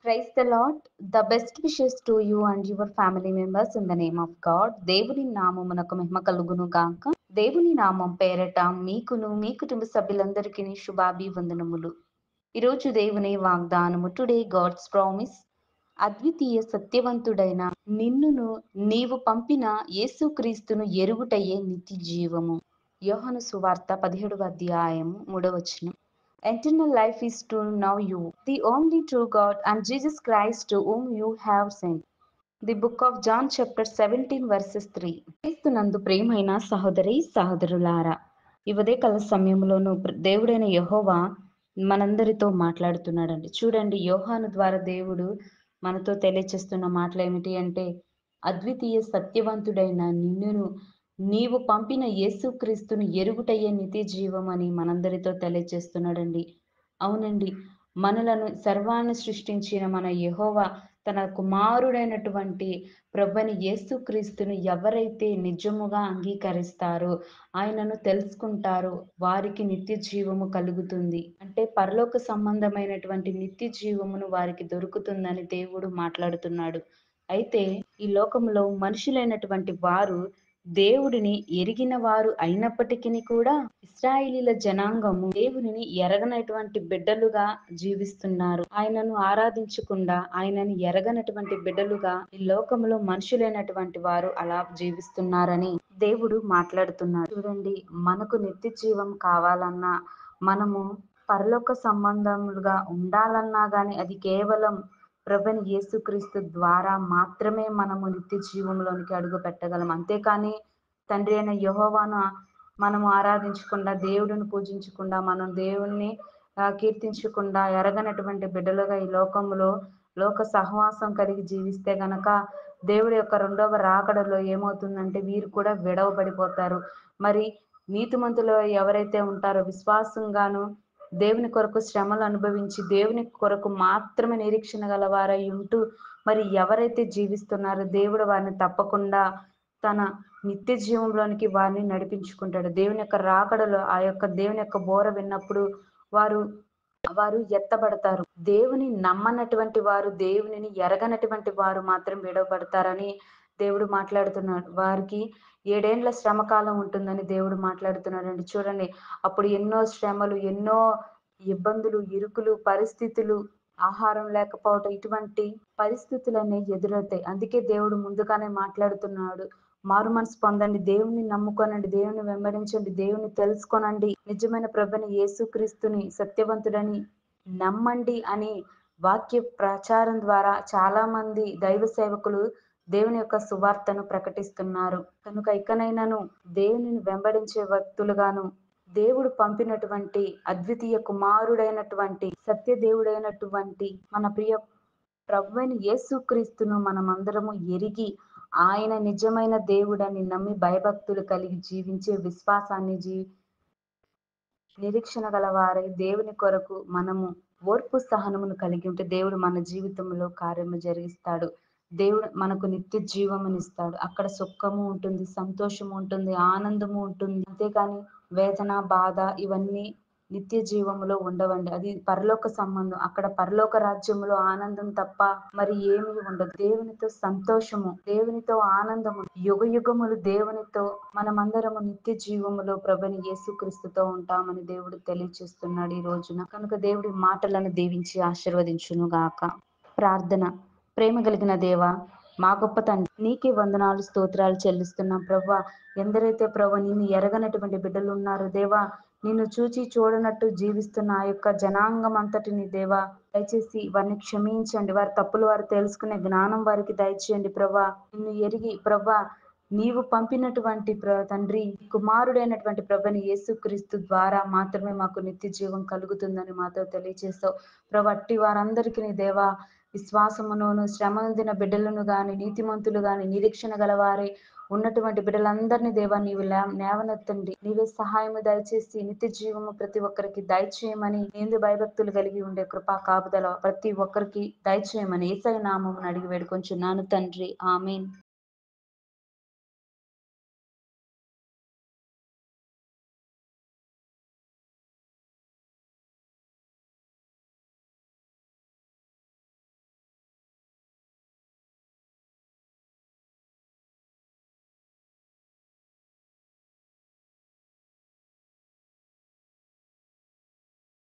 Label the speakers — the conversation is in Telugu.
Speaker 1: Praise the Lord. The best wishes to you and your family members in the name of God. దేవుని నామమునకు మహిమ కలుగును గాక. దేవుని నామం పేరట మీకును మీ కుటుంబ సభ్యులందరికీ శుభాభివందనములు. ఈరోజు దేవుని వాగ్దానము టుడే గాడ్స్ ప్రామిస్. అద్వితీయ సత్యవంతుడైన నిన్నును నీవు పంపిన యేసుక్రీస్తును ఎరుగుటయే నిత్య జీవము. యోహాను సువార్త 17వ అధ్యాయము 3వ వచనం. Eternal life is to know you, the only true God, and Jesus Christ whom you have sent. The book of John chapter 17 verses 3. క్రీస్తునందు ప్రియమైన సహోదరి సహోదరులారా, ఈ ఉదయకాల సమయంలోనూ దేవుడైన యెహోవా మనందరితో మాట్లాడుతున్నాడండి. చూడండి, యోహాను ద్వారా దేవుడు మనతో తెలియచేస్తున్న మాటలు ఏమిటి అంటే, అద్వితీయ సత్యవంతుడైన నిన్నును నీవు పంపిన యేసుక్రీస్తును ఎరుగుటయ్యే నిత్య జీవం అని మనందరితో తెలియజేస్తున్నాడండి. అవునండి, మనలను సర్వాన్ని సృష్టించిన మన యెహోవా తన కుమారుడైనటువంటి ప్రభువైన యేసుక్రీస్తును ఎవరైతే నిజముగా అంగీకరిస్తారో, ఆయనను తెలుసుకుంటారో వారికి నిత్య జీవము కలుగుతుంది. అంటే పరలోక సంబంధమైనటువంటి నిత్య జీవమును వారికి దొరుకుతుందని దేవుడు మాట్లాడుతున్నాడు. అయితే ఈ లోకంలో మనుషులైనటువంటి వారు దేవుడిని ఎరిగిన వారు అయినప్పటికీ కూడా ఇశ్రాయేలీల జనాంగము దేవునిని ఎరగనటువంటి బిడ్డలుగా జీవిస్తున్నారు. ఆయనను ఆరాధించకుండా ఆయనను ఎరగనటువంటి బిడ్డలుగా ఈ లోకంలో మనుషులైనటువంటి వారు అలా జీవిస్తున్నారని దేవుడు మాట్లాడుతున్నాడు. చూడండి, మనకు నిత్య జీవం కావాలన్నా, మనము పరలోక సంబంధములుగా ఉండాలన్నా గాని అది కేవలం ప్రభువైన యేసుక్రీస్తు ద్వారా మాత్రమే మనము నిత్య జీవంలోనికి అడుగు పెట్టగలం. అంతేకాని తండ్రి అయిన యెహోవాను మనము ఆరాధించకుండా, దేవుడిని పూజించకుండా, మనం దేవుణ్ణి కీర్తించకుండా ఎరగనటువంటి బిడ్డలుగా ఈ లోకంలో లోక సహవాసం కలిగి జీవిస్తే గనక దేవుడి యొక్క రెండవ రాకడలో ఏమవుతుందంటే వీరు కూడా విడవబడిపోతారు. మరి నీతిమంతులు ఎవరైతే ఉంటారో విశ్వాసంగాను దేవుని కొరకు శ్రమలు అనుభవించి దేవుని కొరకు మాత్రమే నిరీక్షణ గలవారై ఉంటూ మరి ఎవరైతే జీవిస్తున్నారో దేవుడు వారిని తప్పకుండా తన నిత్య జీవంలోనికి వారిని నడిపించుకుంటాడు. దేవుని యొక్క రాకడలో ఆ యొక్క దేవుని యొక్క బోర విన్నప్పుడు వారు వారు ఎత్తబడతారు. దేవుని నమ్మనటువంటి వారు, దేవునిని ఎరగనటువంటి వారు మాత్రం విడవబడతారని దేవుడు మాట్లాడుతున్నాడు. వారికి 7 ఏండ్ల శ్రమ కాలం ఉంటుందని దేవుడు మాట్లాడుతున్నాడండి. చూడండి, అప్పుడు ఎన్నో శ్రమలు, ఎన్నో ఇబ్బందులు, ఇరుకులు, పరిస్థితులు, ఆహారం లేకపోవటం, ఇటువంటి పరిస్థితులన్నీ ఎదురవుతాయి. అందుకే దేవుడు ముందుగానే మాట్లాడుతున్నాడు. మారు మనసు పొందండి, దేవుని నమ్ముకోనండి, దేవుని వెంబడించండి, దేవుని తెలుసుకోనండి, నిజమైన ప్రభుని యేసుక్రీస్తుని సత్యవంతుడని నమ్మండి అని వాక్య ప్రచారం ద్వారా చాలా మంది దైవ సేవకులు దేవుని యొక్క సువార్తను ప్రకటిస్తున్నారు. కనుక ఇకనైనాను దేవునిని వెంబడించే వ్యక్తులుగాను, దేవుడు పంపినటువంటి అద్వితీయ కుమారుడైనటువంటి సత్యదేవుడైనటువంటి మన ప్రియ ప్రభువైన యేసుక్రీస్తును మనమందరము ఎరిగి ఆయన నిజమైన దేవుడని నమ్మి భయభక్తులు కలిగి జీవించే విశ్వాసాన్ని నిరీక్షణ గల వారై దేవుని కొరకు మనము ఓర్పు సహనమును కలిగి ఉంటే దేవుడు మన జీవితంలో కార్యము జరిగిస్తాడు. దేవుడు మనకు నిత్య జీవమునిస్తాడు. అక్కడ సుఖము ఉంటుంది, సంతోషము ఉంటుంది, ఆనందము ఉంటుంది. అంతేకాని వేదన, బాధ ఇవన్నీ నిత్య జీవములో ఉండవండి. అది పరలోక సంబంధం. అక్కడ పరలోక రాజ్యములో ఆనందం తప్ప మరి ఏమీ ఉండదు. దేవునితో సంతోషము, దేవునితో ఆనందము, యుగ యుగములు దేవునితో మనమందరము నిత్య జీవములో ప్రభుని యేసుక్రీస్తుతో ఉంటామని దేవుడు తెలియచేస్తున్నాడు ఈ రోజున. కనుక దేవుడి మాటలను దీవించి ఆశీర్వదించును గాక. ప్రార్థన. ప్రేమ కలిగిన దేవా, మా గొప్ప తండ్రి, నీకే వందనాలు స్తోత్రాలు చెల్లిస్తున్నాం ప్రభువా. ఎందరైతే ప్రభు నిన్ను ఎరగనటువంటి బిడ్డలు ఉన్నారో దేవా, నిన్ను చూచి చూడనట్టు జీవిస్తున్న ఆ యొక్క జనాంగం అంతటిని దేవా దయచేసి వారిని క్షమించండి. వారి తప్పులు వారు తెలుసుకునే జ్ఞానం వారికి దయచేయండి ప్రభా. నిన్ను ఎరిగి ప్రభా నీవు పంపినటువంటి తండ్రి కుమారుడైనటువంటి ప్రభుని యేసుక్రీస్తు ద్వారా మాత్రమే మాకు నిత్య జీవం కలుగుతుందని మాతో తెలియజేస్తావు ప్రభు. అట్టి వారందరికీ నీ దేవా విశ్వాసమును శ్రమదిన బిడ్డలను గాని, నీతిమంతులు గాని, నిరీక్షణ గలవారే ఉన్నటువంటి బిడ్డలందరినీ దేవా నీవు నేవనెత్తండి. నీవే సహాయము దయచేసి నిత్య జీవము ప్రతి ఒక్కరికి దయచేయమని, నీందు భయభక్తులు కలిగి ఉండే కృపా కాపుదల ప్రతి ఒక్కరికి దయచేయమని యేసయ్య నామమున అడిగి వేడుకొంచున్నాను తండ్రి. ఆమేన్.